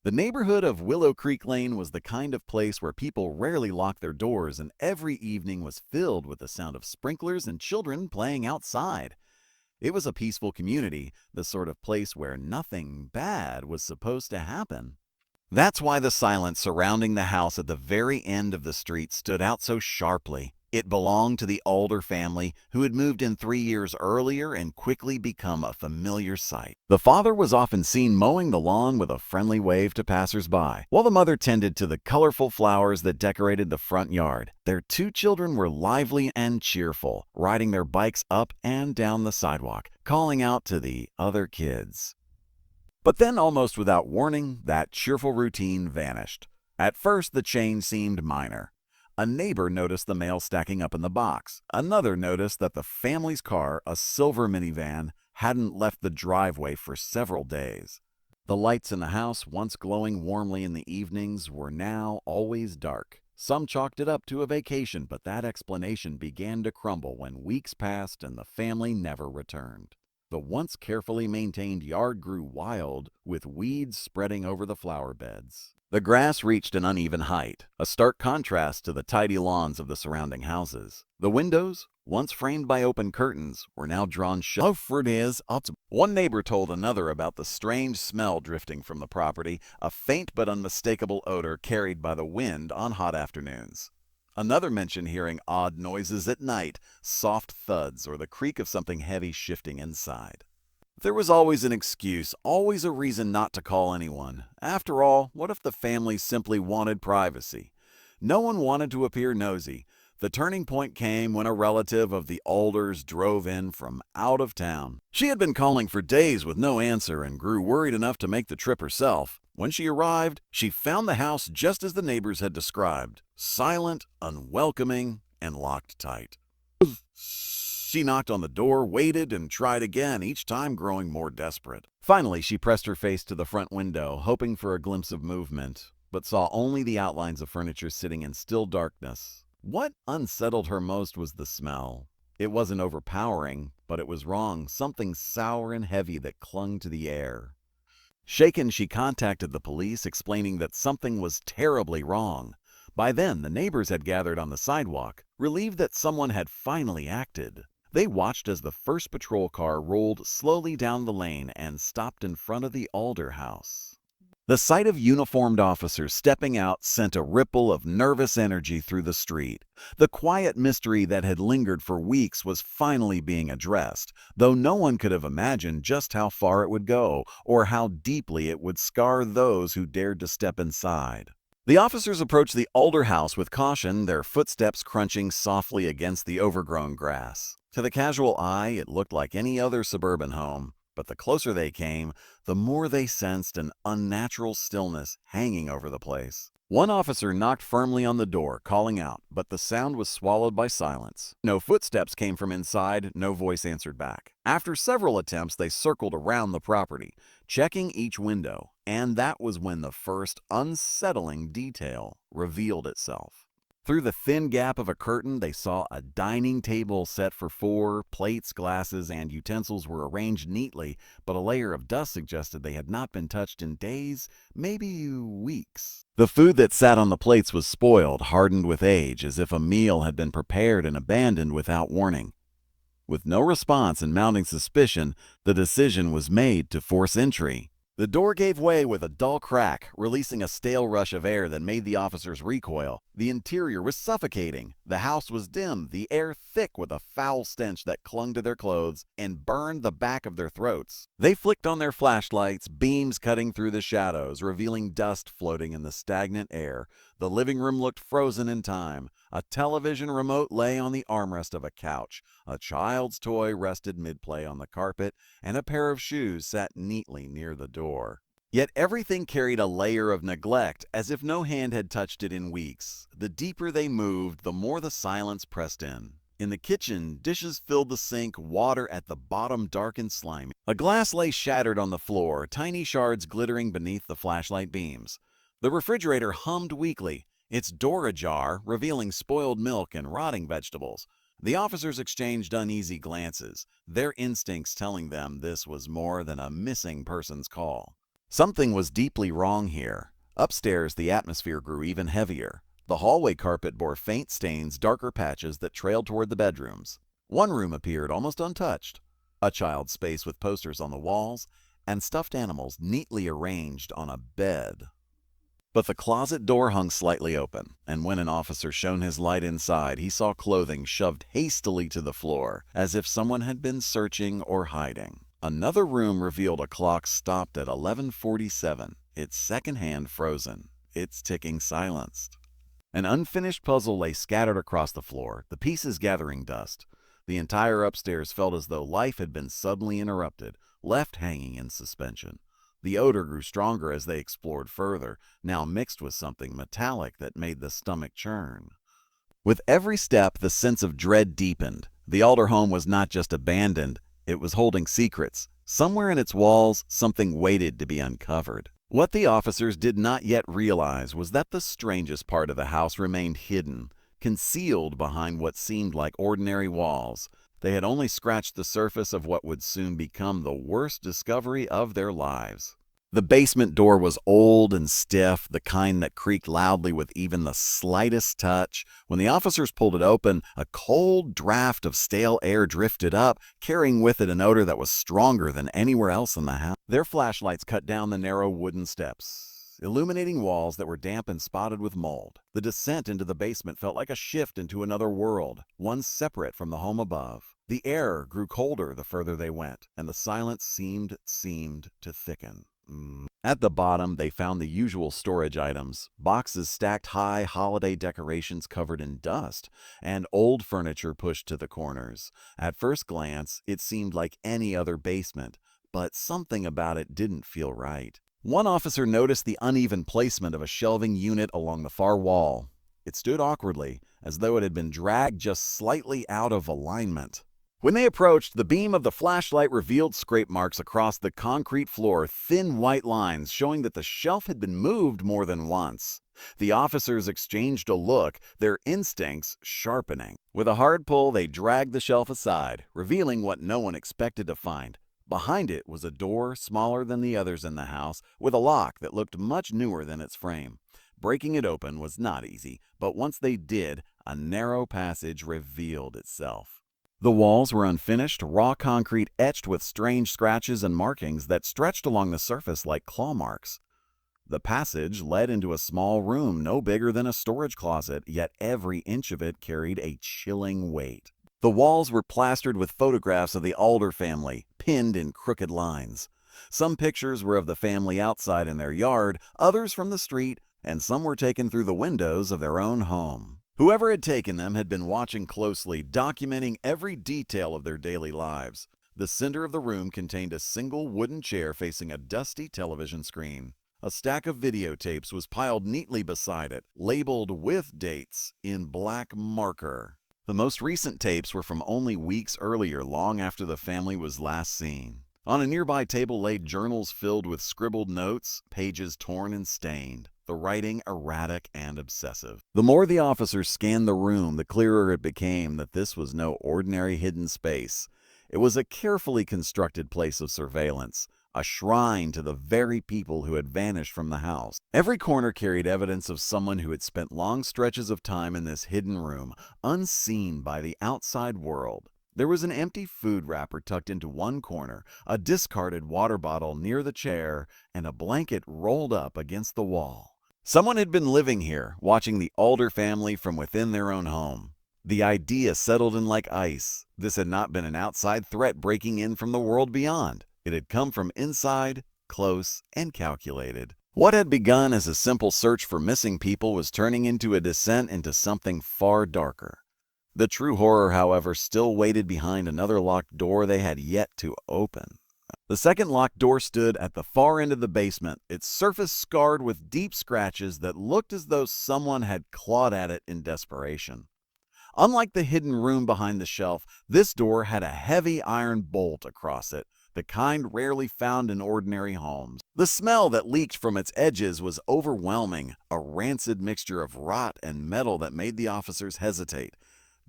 The neighborhood of Willow Creek Lane was the kind of place where people rarely locked their doors, and every evening was filled with the sound of sprinklers and children playing outside. It was a peaceful community, the sort of place where nothing bad was supposed to happen. That's why the silence surrounding the house at the very end of the street stood out so sharply. It belonged to the Alder family, who had moved in 3 years earlier and quickly become a familiar sight. The father was often seen mowing the lawn with a friendly wave to passersby, while the mother tended to the colorful flowers that decorated the front yard. Their 2 children were lively and cheerful, riding their bikes up and down the sidewalk, calling out to the other kids. But then, almost without warning, that cheerful routine vanished. At first, the change seemed minor. A neighbor noticed the mail stacking up in the box. Another noticed that the family's car, a silver minivan, hadn't left the driveway for several days. The lights in the house, once glowing warmly in the evenings, were now always dark. Some chalked it up to a vacation, but that explanation began to crumble when weeks passed and the family never returned. The once carefully maintained yard grew wild, with weeds spreading over the flower beds. The grass reached an uneven height, a stark contrast to the tidy lawns of the surrounding houses. The windows, once framed by open curtains, were now drawn shut. One neighbor told another about the strange smell drifting from the property, a faint but unmistakable odor carried by the wind on hot afternoons. Another mentioned hearing odd noises at night, soft thuds, or the creak of something heavy shifting inside. There was always an excuse, always a reason not to call anyone. After all, what if the family simply wanted privacy? No one wanted to appear nosy. The turning point came when a relative of the Alders drove in from out of town. She had been calling for days with no answer and grew worried enough to make the trip herself. When she arrived, she found the house just as the neighbors had described: silent, unwelcoming, and locked tight. She knocked on the door, waited, and tried again, each time growing more desperate. Finally, she pressed her face to the front window, hoping for a glimpse of movement, but saw only the outlines of furniture sitting in still darkness. What unsettled her most was the smell. It wasn't overpowering, but it was wrong, something sour and heavy that clung to the air. Shaken, she contacted the police, explaining that something was terribly wrong. By then, the neighbors had gathered on the sidewalk, relieved that someone had finally acted. They watched as the first patrol car rolled slowly down the lane and stopped in front of the Alder house. The sight of uniformed officers stepping out sent a ripple of nervous energy through the street. The quiet mystery that had lingered for weeks was finally being addressed, though no one could have imagined just how far it would go or how deeply it would scar those who dared to step inside. The officers approached the Alder house with caution, their footsteps crunching softly against the overgrown grass. To the casual eye, it looked like any other suburban home, but the closer they came, the more they sensed an unnatural stillness hanging over the place. One officer knocked firmly on the door, calling out, but the sound was swallowed by silence. No footsteps came from inside, no voice answered back. After several attempts, they circled around the property, checking each window, and that was when the first unsettling detail revealed itself. Through the thin gap of a curtain, they saw a dining table set for 4. Plates, glasses, and utensils were arranged neatly, but a layer of dust suggested they had not been touched in days, maybe weeks. The food that sat on the plates was spoiled, hardened with age, as if a meal had been prepared and abandoned without warning. With no response and mounting suspicion, the decision was made to force entry. The door gave way with a dull crack, releasing a stale rush of air that made the officers recoil. The interior was suffocating. The house was dim, the air thick with a foul stench that clung to their clothes and burned the back of their throats. They flicked on their flashlights, beams cutting through the shadows, revealing dust floating in the stagnant air. The living room looked frozen in time. A television remote lay on the armrest of a couch. A child's toy rested mid-play on the carpet, and a pair of shoes sat neatly near the door. Yet everything carried a layer of neglect, as if no hand had touched it in weeks. The deeper they moved, the more the silence pressed in. In the kitchen, dishes filled the sink, water at the bottom dark and slimy. A glass lay shattered on the floor, tiny shards glittering beneath the flashlight beams. The refrigerator hummed weakly, its door ajar, revealing spoiled milk and rotting vegetables. The officers exchanged uneasy glances, their instincts telling them this was more than a missing persons call. Something was deeply wrong here. Upstairs, the atmosphere grew even heavier. The hallway carpet bore faint stains, darker patches that trailed toward the bedrooms. One room appeared almost untouched, a child's space with posters on the walls and stuffed animals neatly arranged on a bed. But the closet door hung slightly open, and when an officer shone his light inside, he saw clothing shoved hastily to the floor, as if someone had been searching or hiding. Another room revealed a clock stopped at 11:47, its second hand frozen, its ticking silenced. An unfinished puzzle lay scattered across the floor, the pieces gathering dust. The entire upstairs felt as though life had been suddenly interrupted, left hanging in suspension. The odor grew stronger as they explored further, now mixed with something metallic that made the stomach churn. With every step, the sense of dread deepened. The Alder home was not just abandoned, it was holding secrets. Somewhere in its walls, something waited to be uncovered. What the officers did not yet realize was that the strangest part of the house remained hidden, concealed behind what seemed like ordinary walls. They had only scratched the surface of what would soon become the worst discovery of their lives. The basement door was old and stiff, the kind that creaked loudly with even the slightest touch. When the officers pulled it open, a cold draft of stale air drifted up, carrying with it an odor that was stronger than anywhere else in the house. Their flashlights cut down the narrow wooden steps, illuminating walls that were damp and spotted with mold. The descent into the basement felt like a shift into another world, one separate from the home above. The air grew colder the further they went, and the silence seemed to thicken. At the bottom, they found the usual storage items, boxes stacked high, holiday decorations covered in dust, and old furniture pushed to the corners. At first glance, it seemed like any other basement, but something about it didn't feel right. One officer noticed the uneven placement of a shelving unit along the far wall. It stood awkwardly, as though it had been dragged just slightly out of alignment. When they approached, the beam of the flashlight revealed scrape marks across the concrete floor, thin white lines showing that the shelf had been moved more than once. The officers exchanged a look, their instincts sharpening. With a hard pull, they dragged the shelf aside, revealing what no one expected to find. Behind it was a door smaller than the others in the house, with a lock that looked much newer than its frame. Breaking it open was not easy, but once they did, a narrow passage revealed itself. The walls were unfinished, raw concrete etched with strange scratches and markings that stretched along the surface like claw marks. The passage led into a small room no bigger than a storage closet, yet every inch of it carried a chilling weight. The walls were plastered with photographs of the Alder family, pinned in crooked lines. Some pictures were of the family outside in their yard, others from the street, and some were taken through the windows of their own home. Whoever had taken them had been watching closely, documenting every detail of their daily lives. The center of the room contained a single wooden chair facing a dusty television screen. A stack of videotapes was piled neatly beside it, labeled with dates in black marker. The most recent tapes were from only weeks earlier, long after the family was last seen. On a nearby table lay journals filled with scribbled notes, pages torn and stained, the writing erratic and obsessive. The more the officers scanned the room, the clearer it became that this was no ordinary hidden space. It was a carefully constructed place of surveillance, a shrine to the very people who had vanished from the house. Every corner carried evidence of someone who had spent long stretches of time in this hidden room, unseen by the outside world. There was an empty food wrapper tucked into one corner, a discarded water bottle near the chair, and a blanket rolled up against the wall. Someone had been living here, watching the Alder family from within their own home. The idea settled in like ice. This had not been an outside threat breaking in from the world beyond. It had come from inside, close and calculated. What had begun as a simple search for missing people was turning into a descent into something far darker. The true horror, however, still waited behind another locked door they had yet to open. The second locked door stood at the far end of the basement, its surface scarred with deep scratches that looked as though someone had clawed at it in desperation. Unlike the hidden room behind the shelf, this door had a heavy iron bolt across it, the kind rarely found in ordinary homes. The smell that leaked from its edges was overwhelming, a rancid mixture of rot and metal that made the officers hesitate.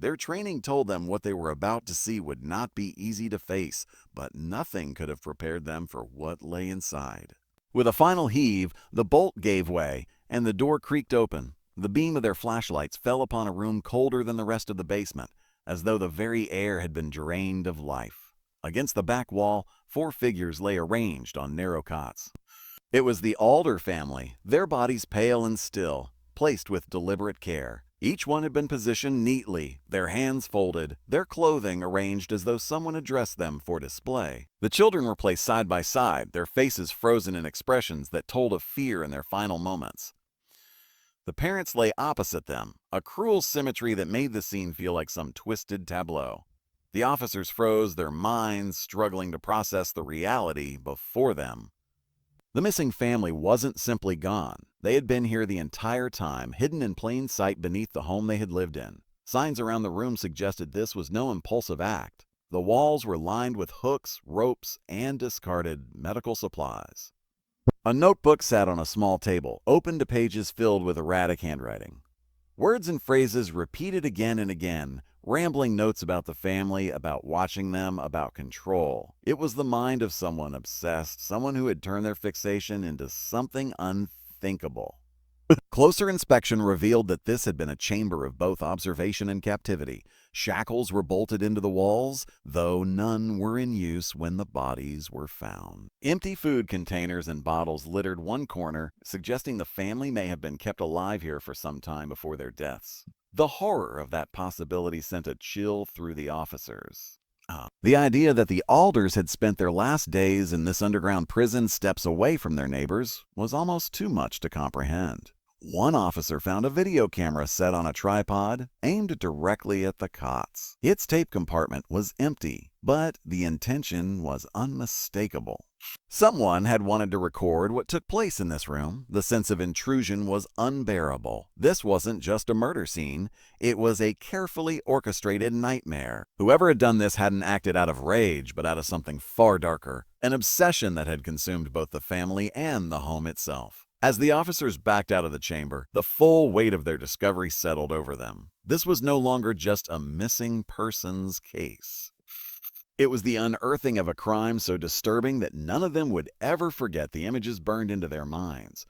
Their training told them what they were about to see would not be easy to face, but nothing could have prepared them for what lay inside. With a final heave, the bolt gave way, and the door creaked open. The beam of their flashlights fell upon a room colder than the rest of the basement, as though the very air had been drained of life. Against the back wall, 4 figures lay arranged on narrow cots. It was the Alder family, their bodies pale and still, placed with deliberate care. Each one had been positioned neatly, their hands folded, their clothing arranged as though someone had dressed them for display. The children were placed side by side, their faces frozen in expressions that told of fear in their final moments. The parents lay opposite them, a cruel symmetry that made the scene feel like some twisted tableau. The officers froze, their minds struggling to process the reality before them. The missing family wasn't simply gone. They had been here the entire time, hidden in plain sight beneath the home they had lived in. Signs around the room suggested this was no impulsive act. The walls were lined with hooks, ropes, and discarded medical supplies. A notebook sat on a small table, open to pages filled with erratic handwriting. Words and phrases repeated again and again, rambling notes about the family, about watching them, about control. It was the mind of someone obsessed, someone who had turned their fixation into something unthinkable. Closer inspection revealed that this had been a chamber of both observation and captivity. Shackles were bolted into the walls, though none were in use when the bodies were found. Empty food containers and bottles littered one corner, suggesting the family may have been kept alive here for some time before their deaths. The horror of that possibility sent a chill through the officers. The idea that the Alders had spent their last days in this underground prison steps away from their neighbors was almost too much to comprehend. One officer found a video camera set on a tripod, aimed directly at the cots. Its tape compartment was empty, but the intention was unmistakable. Someone had wanted to record what took place in this room. The sense of intrusion was unbearable. This wasn't just a murder scene, it was a carefully orchestrated nightmare. Whoever had done this hadn't acted out of rage, but out of something far darker, an obsession that had consumed both the family and the home itself. As the officers backed out of the chamber, the full weight of their discovery settled over them. This was no longer just a missing persons case. It was the unearthing of a crime so disturbing that none of them would ever forget the images burned into their minds.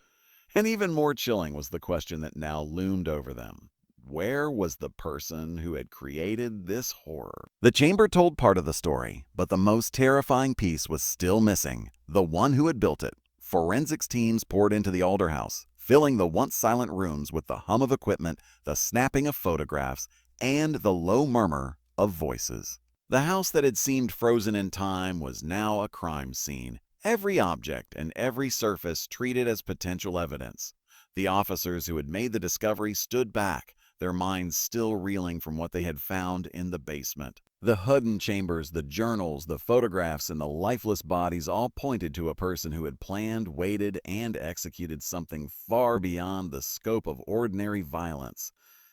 And even more chilling was the question that now loomed over them. Where was the person who had created this horror? The chamber told part of the story, but the most terrifying piece was still missing, the one who had built it. Forensics teams poured into the Alder house, filling the once silent rooms with the hum of equipment, the snapping of photographs, and the low murmur of voices. The house that had seemed frozen in time was now a crime scene, every object and every surface treated as potential evidence. The officers who had made the discovery stood back, their minds still reeling from what they had found in the basement. The hidden chambers, the journals, the photographs, and the lifeless bodies all pointed to a person who had planned, waited, and executed something far beyond the scope of ordinary violence.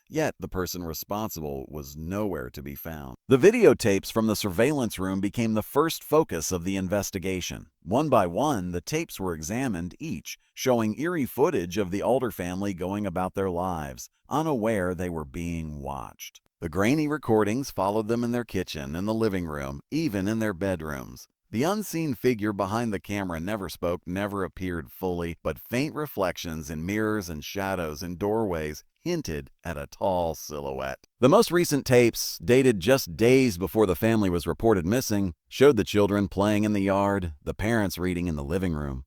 Yet the person responsible was nowhere to be found. The videotapes from the surveillance room became the first focus of the investigation. One by one, the tapes were examined, each showing eerie footage of the Alder family going about their lives, unaware they were being watched. The grainy recordings followed them in their kitchen, in the living room, even in their bedrooms. The unseen figure behind the camera never spoke, never appeared fully, but faint reflections in mirrors and shadows in doorways hinted at a tall silhouette. The most recent tapes, dated just days before the family was reported missing, showed the children playing in the yard, the parents reading in the living room.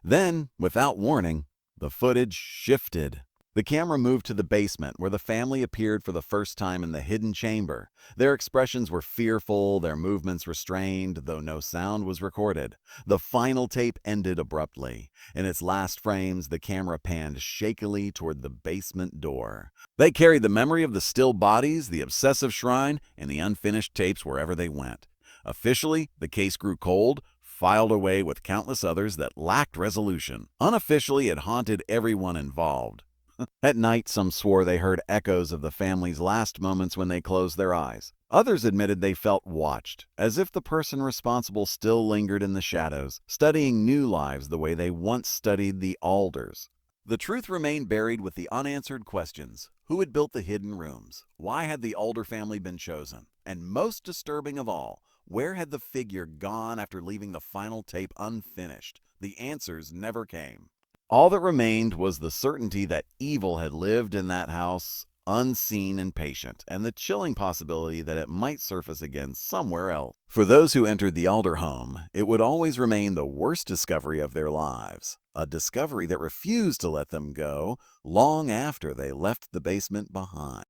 Then, without warning, the footage shifted. The camera moved to the basement, where the family appeared for the first time in the hidden chamber. Their expressions were fearful, their movements restrained, though no sound was recorded. The final tape ended abruptly. In its last frames, the camera panned shakily toward the basement door. They carried the memory of the still bodies, the obsessive shrine, and the unfinished tapes wherever they went. Officially, the case grew cold, filed away with countless others that lacked resolution. Unofficially, it haunted everyone involved. At night, some swore they heard echoes of the family's last moments when they closed their eyes. Others admitted they felt watched, as if the person responsible still lingered in the shadows, studying new lives the way they once studied the Alders. The truth remained buried with the unanswered questions. Who had built the hidden rooms? Why had the Alder family been chosen? And most disturbing of all, where had the figure gone after leaving the final tape unfinished? The answers never came. All that remained was the certainty that evil had lived in that house, unseen and patient, and the chilling possibility that it might surface again somewhere else. For those who entered the Alder home, it would always remain the worst discovery of their lives, a discovery that refused to let them go long after they left the basement behind.